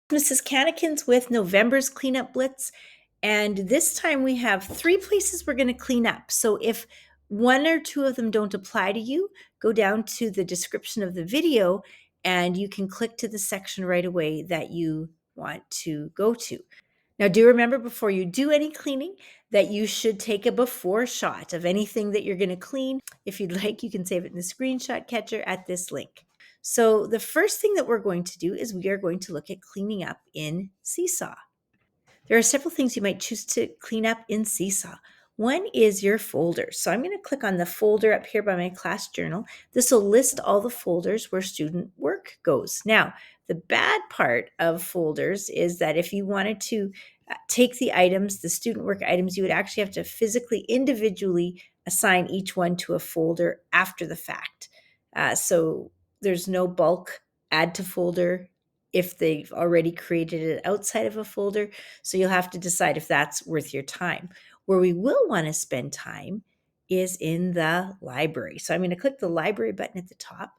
Mrs. Cannikins with November's Cleanup Blitz. And this time we have 3 places we're going to clean up. So if one or two of them don't apply to you, go down to the description of the video and you can click to the section right away that you want to go to. Now, do remember before you do any cleaning that you should take a before shot of anything that you're going to clean. If you'd like, you can save it in the screenshot catcher at this link. So the first thing that we're going to do is we are going to look at cleaning up in Seesaw. There are several things you might choose to clean up in Seesaw. One is your folders. So I'm going to click on the folder up here by my class journal. This will list all the folders where student work goes. Now, the bad part of folders is that if you wanted to take the items, the student work items, you would actually have to physically, individually assign each one to a folder after the fact. So there's no bulk add to folder if they've already created it outside of a folder. So you'll have to decide if that's worth your time. Where we will want to spend time is in the library. So I'm going to click the library button at the top.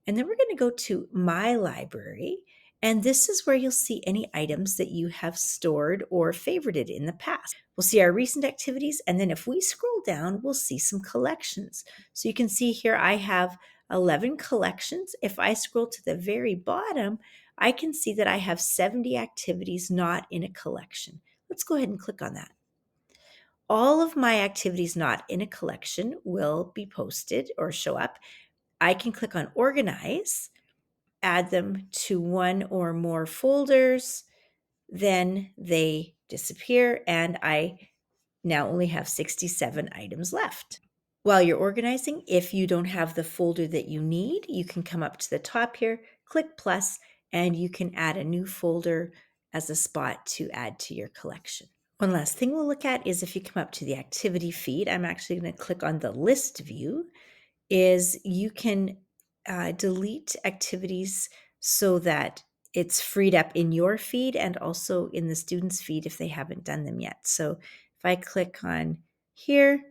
And then we're going to go to My Library. And this is where you'll see any items that you have stored or favorited in the past. We'll see our recent activities. And then if we scroll down, we'll see some collections. So you can see here I have 11 collections. If I scroll to the very bottom, I can see that I have 70 activities not in a collection. Let's go ahead and click on that. All of my activities not in a collection will be posted or show up. I can click on Organize, add them to one or more folders, then they disappear, and I now only have 67 items left. While you're organizing, if you don't have the folder that you need, you can come up to the top here, click plus, and you can add a new folder as a spot to add to your collection. One last thing we'll look at is if you come up to the activity feed, I'm actually going to click on the list view, is you can delete activities so that it's freed up in your feed and also in the student's feed if they haven't done them yet. So if I click on here,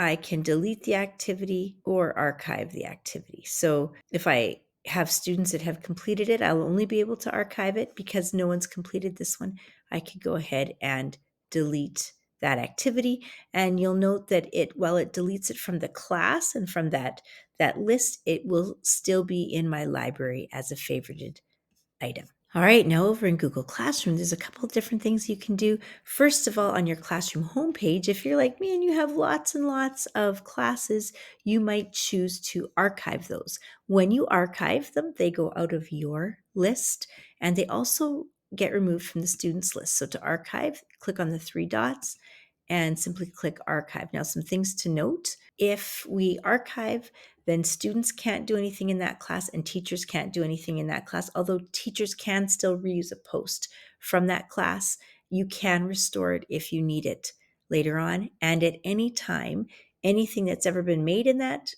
I can delete the activity or archive the activity. So if I have students that have completed it, I'll only be able to archive it because no one's completed this one. I could go ahead and delete that activity. And you'll note that while it deletes it from the class and from that list, it will still be in my library as a favorited item. All right, now over in Google Classroom, there's a couple of different things you can do. First of all, on your classroom homepage, if you're like me and you have lots and lots of classes, you might choose to archive those. When you archive them, they go out of your list and they also get removed from the students list. So to archive, click on the 3 dots and simply click archive. Now, some things to note. If we archive, then students can't do anything in that class and teachers can't do anything in that class. Although teachers can still reuse a post from that class, you can restore it if you need it later on. And at any time, anything that's ever been made in that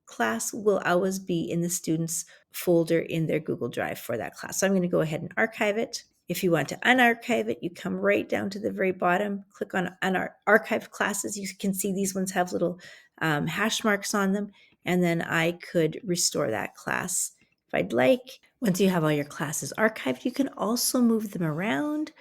class will always be in the students folder in their Google Drive for that class. So I'm going to go ahead and archive it. If you want to unarchive it, you come right down to the very bottom, click on archived classes. You can see these ones have little hash marks on them. And then I could restore that class if I'd like. Once you have all your classes archived, you can also move them around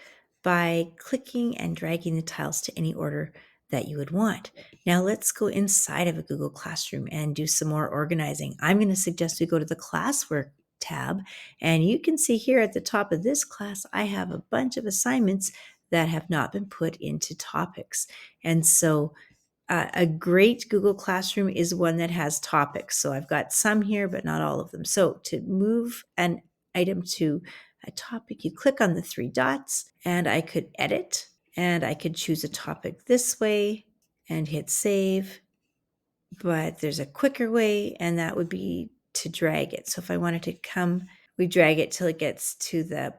by clicking and dragging the tiles to any order that you would want. Now let's go inside of a Google Classroom and do some more organizing. I'm going to suggest we go to the classwork tab, and you can see here at the top of this class, I have a bunch of assignments that have not been put into topics. And so a great Google Classroom is one that has topics. So I've got some here, but not all of them. So to move an item to a topic, you click on the 3 dots and I could edit and I could choose a topic this way and hit save. But there's a quicker way, and that would be to drag it. So if I wanted to we drag it till it gets to the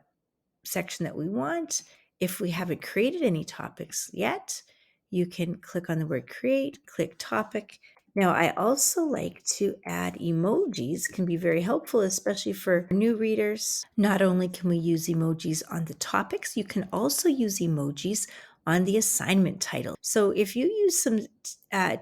section that we want. If we haven't created any topics yet, you can click on the word create, click topic. Now, I also like to add emojis, can be very helpful, especially for new readers. Not only can we use emojis on the topics, you can also use emojis on the assignment title. So if you use some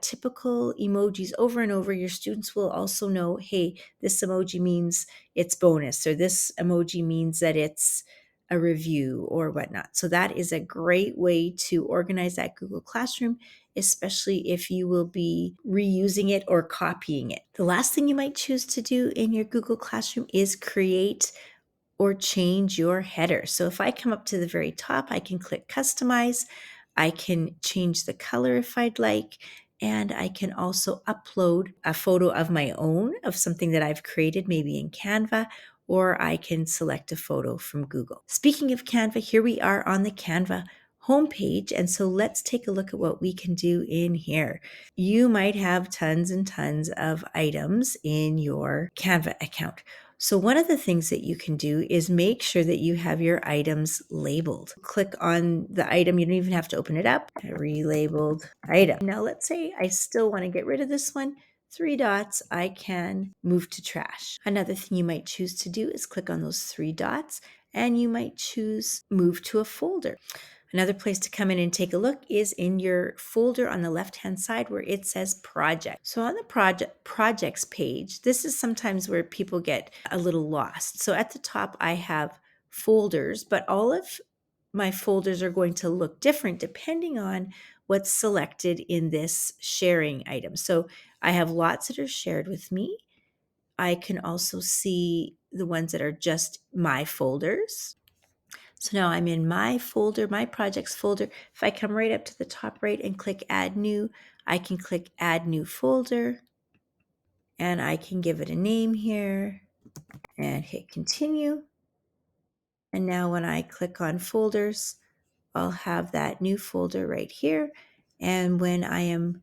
typical emojis over and over, your students will also know, hey, this emoji means it's bonus, or this emoji means that it's a review or whatnot. So that is a great way to organize that Google Classroom, especially if you will be reusing it or copying it. The last thing you might choose to do in your Google Classroom is create or change your header. So if I come up to the very top, I can click customize. I can change the color if I'd like. And I can also upload a photo of my own of something that I've created, maybe in Canva, or I can select a photo from Google. Speaking of Canva, here we are on the Canva homepage. And so let's take a look at what we can do in here. You might have tons and tons of items in your Canva account. So one of the things that you can do is make sure that you have your items labeled. Click on the item. You don't even have to open it up. A relabeled item. Now let's say I still want to get rid of this one. 3 dots, I can move to trash. Another thing you might choose to do is click on those 3 dots and you might choose move to a folder. Another place to come in and take a look is in your folder on the left-hand side where it says project. So on the projects page, this is sometimes where people get a little lost. So at the top, I have folders, but all of my folders are going to look different depending on what's selected in this sharing item. So I have lots that are shared with me. I can also see the ones that are just my folders. So now I'm in my folder, my projects folder. If I come right up to the top right and click add new, I can click add new folder and I can give it a name here and hit continue. And now when I click on folders, I'll have that new folder right here. And when I am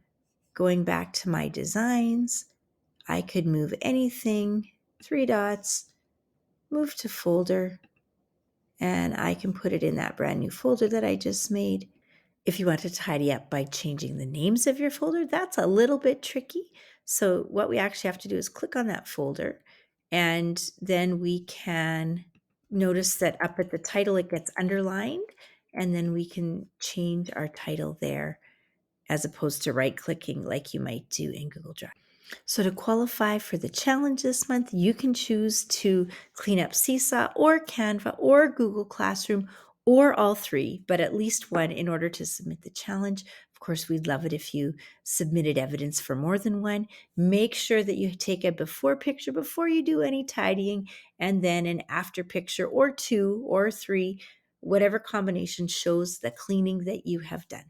going back to my designs, I could move anything, 3 dots, move to folder, and I can put it in that brand new folder that I just made. If you want to tidy up by changing the names of your folder, that's a little bit tricky. So what we actually have to do is click on that folder, and then we can notice that up at the title, it gets underlined, and then we can change our title there as opposed to right-clicking like you might do in Google Drive. So to qualify for the challenge this month, you can choose to clean up Seesaw or Canva or Google Classroom or all 3, but at least one in order to submit the challenge. Of course, we'd love it if you submitted evidence for more than one. Make sure that you take a before picture before you do any tidying, and then an after picture or 2 or 3, whatever combination shows the cleaning that you have done.